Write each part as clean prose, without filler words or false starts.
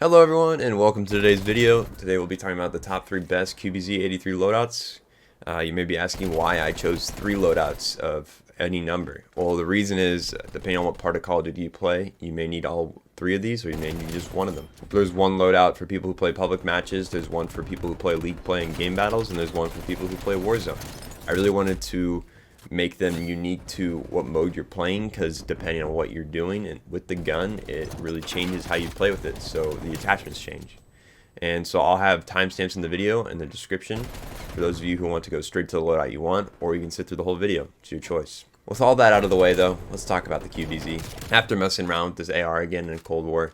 Hello everyone and welcome to today's video. Today we'll be talking about the top 3 best QBZ-83 loadouts. You may be asking why I chose 3 loadouts of any number. Well, the reason is, depending on what part of Call of Duty you play, you may need all 3 of these or you may need just one of them. There's one loadout for people who play public matches, there's one for people who play league play and game battles, and there's one for people who play Warzone. I really wanted to make them unique to what mode you're playing, because depending on what you're doing and with the gun, it really changes how you play with it, so the attachments change. And so I'll have timestamps in the video and the description for those of you who want to go straight to the loadout you want, or you can sit through the whole video. It's your choice. With all that out of the way though, let's talk about the QBZ. After messing around with this AR again in Cold War,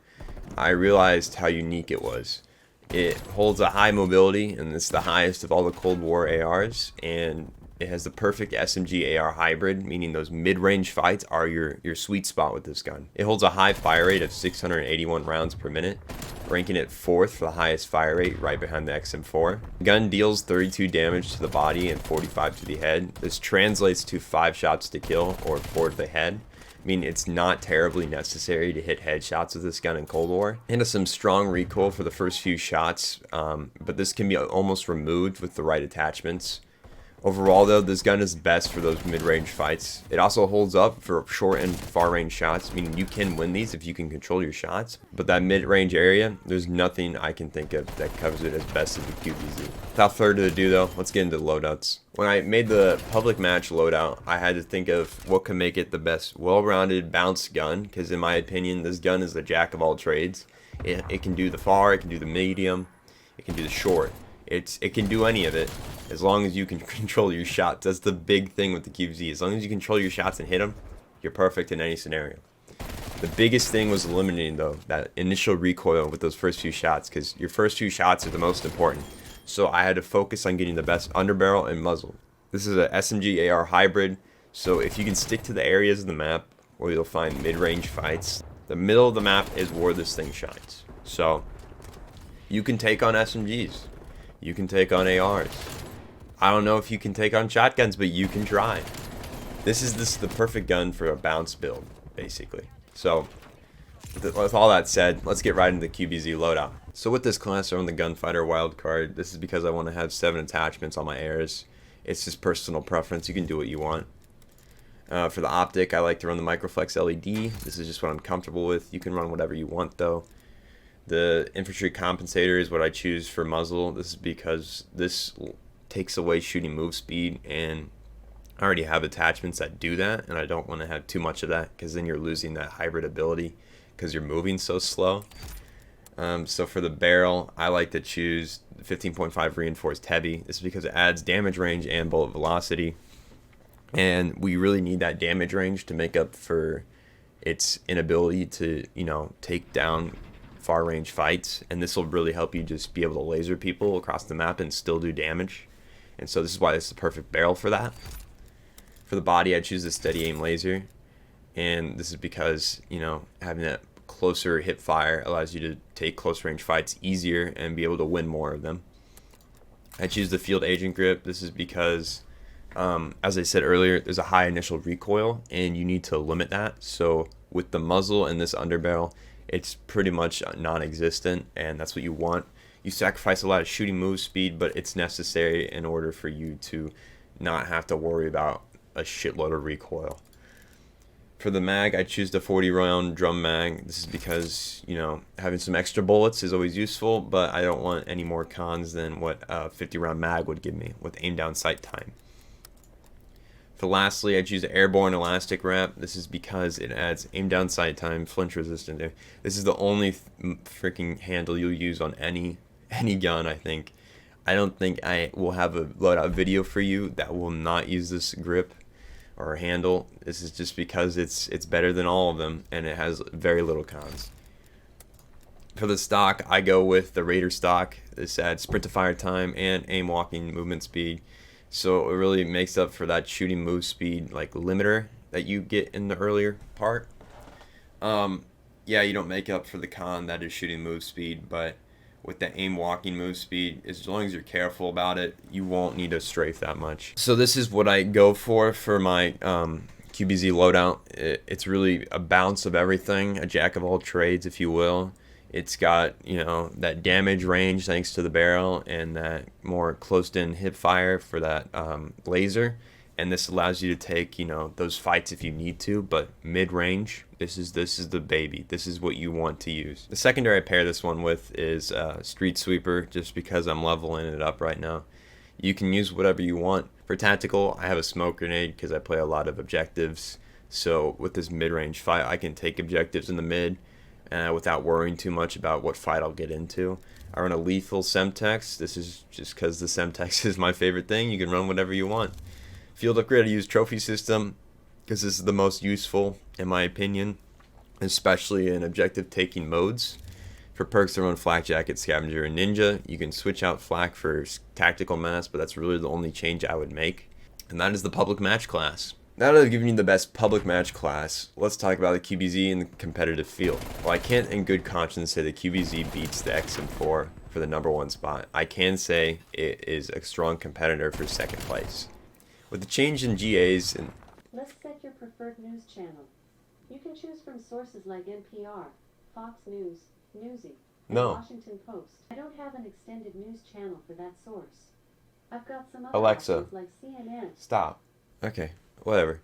I realized how unique it was. It holds a high mobility, and it's the highest of all the Cold War ARs, and it has the perfect SMG AR hybrid, meaning those mid-range fights are your sweet spot with this gun. It holds a high fire rate of 681 rounds per minute, ranking it 4th for the highest fire rate, right behind the XM4. The gun deals 32 damage to the body and 45 to the head. This translates to 5 shots to kill, or 4 to the head. I mean, it's not terribly necessary to hit headshots with this gun in Cold War. It has some strong recoil for the first few shots, but this can be almost removed with the right attachments. Overall though, this gun is best for those mid-range fights. It also holds up for short and far-range shots, meaning you can win these if you can control your shots. But that mid-range area, there's nothing I can think of that covers it as best as the QBZ. Without further ado though, let's get into the loadouts. When I made the public match loadout, I had to think of what could make it the best well-rounded bounce gun, because in my opinion, this gun is the jack of all trades. It can do the far, it can do the medium, it can do the short. It can do any of it as long as you can control your shots. That's the big thing with the QBZ. As long as you control your shots and hit them, you're perfect in any scenario. The biggest thing was eliminating though that initial recoil with those first few shots, because your first few shots are the most important. So I had to focus on getting the best underbarrel and muzzle. This is a SMG AR hybrid, so if you can stick to the areas of the map where you'll find mid-range fights, the middle of the map is where this thing shines. So you can take on SMGs. You can take on ARs. I don't know if you can take on shotguns, but you can try. This is the perfect gun for a bounce build, basically. So, with all that said, let's get right into the QBZ loadout. So with this class, I run the Gunfighter wildcard. This is because I want to have 7 attachments on my ARs. It's just personal preference. You can do what you want. For the optic, I like to run the Microflex LED. This is just what I'm comfortable with. You can run whatever you want, though. The infantry compensator is what I choose for muzzle. This is because this takes away shooting move speed, and I already have attachments that do that, and I don't want to have too much of that, because then you're losing that hybrid ability because you're moving so slow. So for the barrel, I like to choose 15.5 reinforced heavy. This is because it adds damage range and bullet velocity, and we really need that damage range to make up for its inability to, take down far range fights, and this will really help you just be able to laser people across the map and still do damage. And so this is why this is the perfect barrel for that. For the body, I choose the steady aim laser, and this is because having that closer hip fire allows you to take close range fights easier and be able to win more of them. I choose the field agent grip. This is because as I said earlier, there's a high initial recoil and you need to limit that. So with the muzzle and this underbarrel, it's pretty much non-existent, and that's what you want. You sacrifice a lot of shooting move speed, but it's necessary in order for you to not have to worry about a shitload of recoil. For the mag, I choose the 40 round drum mag. This is because, having some extra bullets is always useful, but I don't want any more cons than what a 50 round mag would give me with aim down sight time. For lastly, I choose the airborne elastic wrap. This is because it adds aim down sight time, flinch resistant. This is the only freaking handle you'll use on any gun, I think. I don't think I will have a loadout video for you that will not use this grip or handle. This is just because it's better than all of them, and it has very little cons. For the stock, I go with the Raider stock. This adds sprint to fire time and aim walking movement speed. So it really makes up for that shooting move speed limiter that you get in the earlier part. Yeah, you don't make up for the con that is shooting move speed, but with the aim walking move speed, as long as you're careful about it, you won't need to strafe that much. So this is what I go for my QBZ loadout. It's really a bounce of everything, a jack of all trades, if you will. It's got, you know, that damage range thanks to the barrel and that more closed-in hip fire for that laser. And this allows you to take, you know, those fights if you need to, but mid-range, this is the baby. This is what you want to use. The secondary I pair this one with is Street Sweeper, just because I'm leveling it up right now. You can use whatever you want. For tactical, I have a smoke grenade because I play a lot of objectives. So with this mid-range fight, I can take objectives in the mid without worrying too much about what fight I'll get into. I run a lethal Semtex. This is just because the Semtex is my favorite thing. You can run whatever you want. Field upgrade, I use trophy system because this is the most useful in my opinion, especially in objective taking modes. For perks, I run flak jacket, scavenger, and ninja. You can switch out flak for tactical mass, but that's really the only change I would make. And that is the public match class. Now that I've given you the best public match class, let's talk about the QBZ in the competitive field. While I can't in good conscience say the QBZ beats the XM4 for the #1 spot, I can say it is a strong competitor for second place. With the change in GAs and... Let's set your preferred news channel. You can choose from sources like NPR, Fox News, Newsy, and Washington Post. I don't have an extended news channel for that source. I've got some other Alexa, like CNN. Stop. Okay, whatever.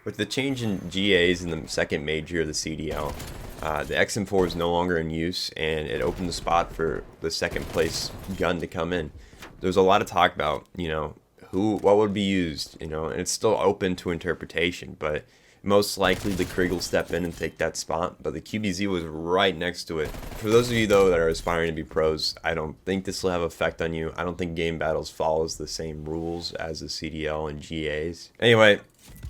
With the change in GAs in the second major of the CDL, the XM4 is no longer in use, and it opened the spot for the second place gun to come in. There's a lot of talk about, you know, what would be used, you know, and it's still open to interpretation, but most likely the Krieg will step in and take that spot, but the QBZ was right next to it. For those of you though that are aspiring to be pros, I don't think this will have effect on you. I don't think Game Battles follows the same rules as the CDL and GAs. Anyway,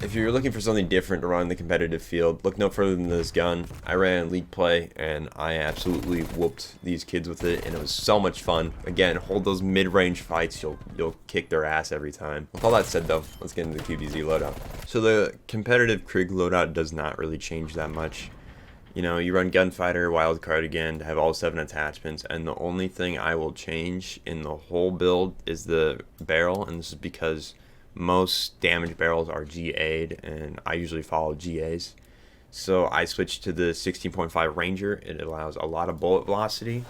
if you're looking for something different to run in the competitive field, look no further than this gun. I ran league play and I absolutely whooped these kids with it, and it was so much fun. Again, hold those mid-range fights, you'll kick their ass every time. With all that said though, let's get into the QBZ loadout. So the competitive Krieg loadout does not really change that much. You know, you run Gunfighter, Wildcard again to have all 7 attachments, and the only thing I will change in the whole build is the barrel, and this is because most damage barrels are GA'd, and I usually follow GAs. So I switched to the 16.5 Ranger. It allows a lot of bullet velocity,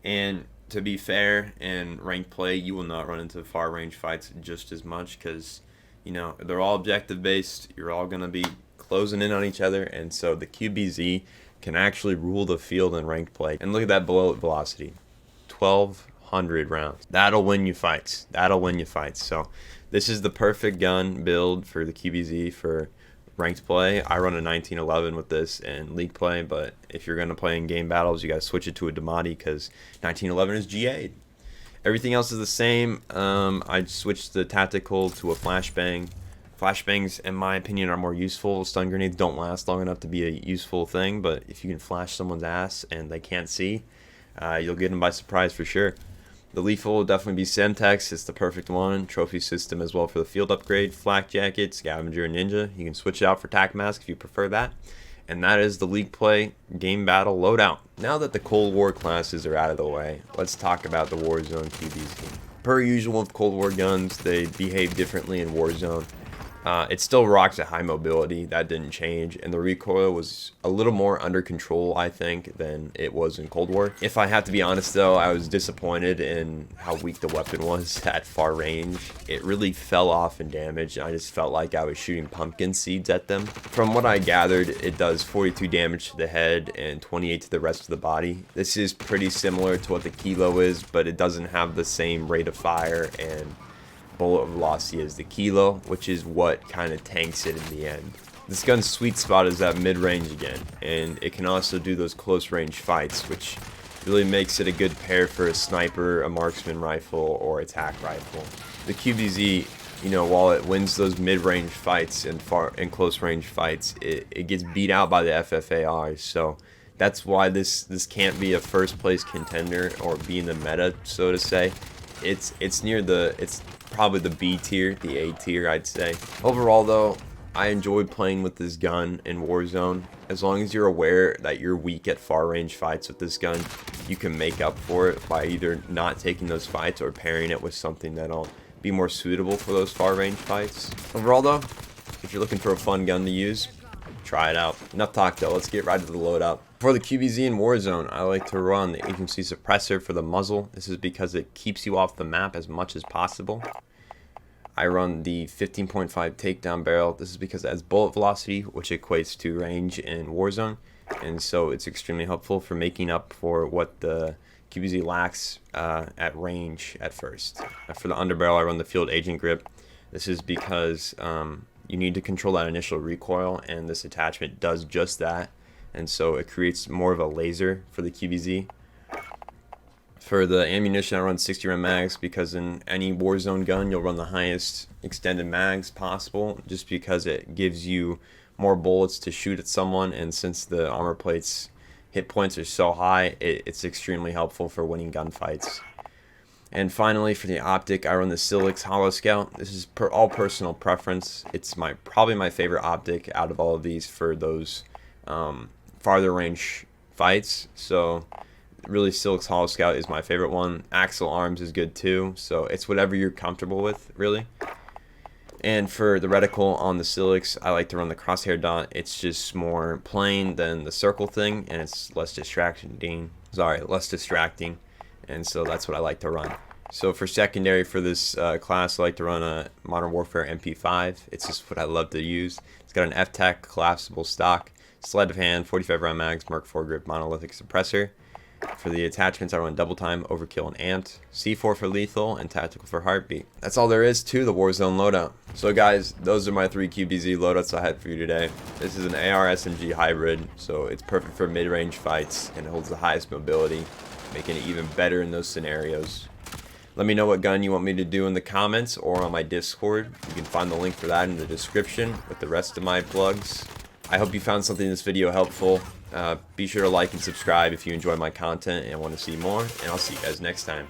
and to be fair, in ranked play, you will not run into far range fights just as much because, you know, they're all objective based. You're all going to be closing in on each other, and so the QBZ can actually rule the field in ranked play. And look at that bullet velocity, 1200 rounds. That'll win you fights. That'll win you fights. So this is the perfect gun build for the QBZ for ranked play. I run a 1911 with this in league play, but if you're going to play in game battles, you got to switch it to a Damati because 1911 is GA'd. Everything else is the same. I switched the tactical to a flashbang. Flashbangs, in my opinion, are more useful. Stun grenades don't last long enough to be a useful thing, but if you can flash someone's ass and they can't see, you'll get them by surprise for sure. The lethal will definitely be Semtex. It's the perfect one. Trophy system as well for the field upgrade. Flak jacket, scavenger, and ninja. You can switch it out for tac mask if you prefer that. And that is the league play game battle loadout. Now that the Cold War classes are out of the way, let's talk about the Warzone QBZ. Per usual with Cold War guns, they behave differently in Warzone. It still rocks at high mobility, that didn't change, and the recoil was a little more under control, I think, than it was in Cold War. If I have to be honest though, I was disappointed in how weak the weapon was at far range. It really fell off in damage, and I just felt like I was shooting pumpkin seeds at them. From what I gathered, it does 42 damage to the head and 28 to the rest of the body. This is pretty similar to what the Kilo is, but it doesn't have the same rate of fire and bullet velocity as the Kilo, which is what kind of tanks it in the end. This gun's sweet spot is at mid-range again, and it can also do those close-range fights, which really makes it a good pair for a sniper, a marksman rifle, or attack rifle. The QBZ, you know, while it wins those mid-range fights and close-range fights, it gets beat out by the FFARs, so that's why this can't be a first-place contender or be in the meta, so to say. It's probably the B tier, the A tier, I'd say. Overall though, I enjoy playing with this gun in Warzone. As long as you're aware that you're weak at far range fights with this gun, you can make up for it by either not taking those fights or pairing it with something that'll be more suitable for those far range fights. Overall though, if you're looking for a fun gun to use, try it out. Enough talk though, let's get right to the loadout. For the QBZ in Warzone, I like to run the agency suppressor for the muzzle. This is because it keeps you off the map as much as possible. I run the 15.5 takedown barrel. This is because it has bullet velocity, which equates to range in Warzone, and so it's extremely helpful for making up for what the QBZ lacks at range at first. For the underbarrel, I run the field agent grip. This is because you need to control that initial recoil, and this attachment does just that, and so it creates more of a laser for the QBZ. For the ammunition, I run 60 round mags because in any Warzone gun you'll run the highest extended mags possible, just because it gives you more bullets to shoot at someone, and since the armor plates hit points are so high, it's extremely helpful for winning gunfights. And finally, for the optic, I run the Silix Hollow Scout. This is all personal preference. It's probably my favorite optic out of all of these for those farther range fights. So really, Silix Hollow Scout is my favorite one. Axle Arms is good too, so it's whatever you're comfortable with, really. And for the reticle on the Silix, I like to run the crosshair dot. It's just more plain than the circle thing, and it's less distracting. And so that's what I like to run. So for secondary for this class, I like to run a Modern Warfare MP5. It's just what I love to use. It's got an F-Tac collapsible stock, sleight of hand, 45 round mags, Merc 4 grip monolithic suppressor. For the attachments, I run double time, overkill, and amped, C4 for lethal, and tactical for heartbeat. That's all there is to the Warzone loadout. So guys, those are my 3 QBZ loadouts I had for you today. This is an AR SMG hybrid, so it's perfect for mid-range fights, and it holds the highest mobility, making it even better in those scenarios. Let me know what gun you want me to do in the comments or on my Discord. You can find the link for that in the description with the rest of my plugs. I hope you found something in this video helpful. Be sure to like and subscribe if you enjoy my content and want to see more, and I'll see you guys next time.